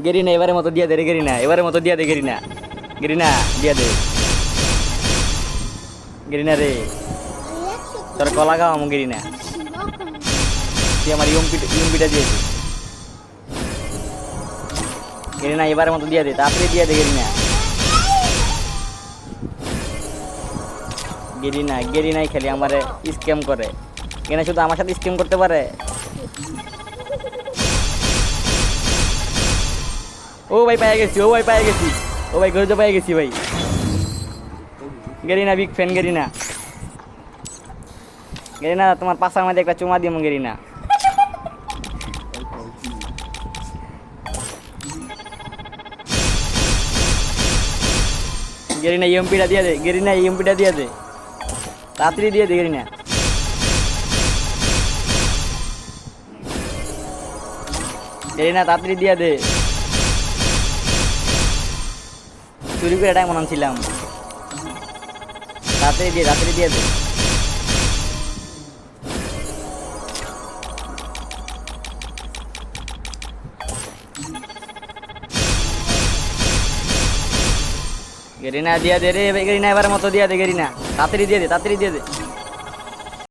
Garena এবারের মতো দিয়া দে রে গেরিনা, এবারের মতো দিয়া দে গেরিনা, গেরিনা দিয়া দে গেরিনা রে, তোর কলা খাওয়া আমি গেরিনা, তুই আমার ইউমপিটা দিয়েছে গেরিনা, এবারের মতো দিয়া দে, তাড়াতাড়ি দিয়া দে গেরিনা, গেরিনা গেরিনাই খালি আমারে স্ক্যাম করে, গেরিনা শুধু আমার সাথে স্ক্যাম করতে পারে। ও ভাই পেয়ে গেছি, ও ভাই পেয়ে গেছি, ও ভাই গরুজা পেয়ে গেছি ভাই। Garena big fan Garena, Garena তোমার পাশার মধ্যে একটা চুমা দিম গেরিনা। গেরিনা ইএমপিটা দিয়ে দে, গেরিনা ইএমপিটা দিয়ে দে, তাড়াতাড়ি দিয়ে দে গেরিনা। গেরিনা তাড়াতাড়ি দিয়ে দে, চুরি করে এটাই মনে ছিলাম, তাড়াতাড়ি দিয়ে, তাড়াতাড়ি দিয়ে দে। গেরিনা দিয়া দে রে, গেরিনা এবার মতো দিয়া দে গেরিনা, তাড়াতাড়ি দিয়ে দে, তাড়াতাড়ি দিয়ে দে।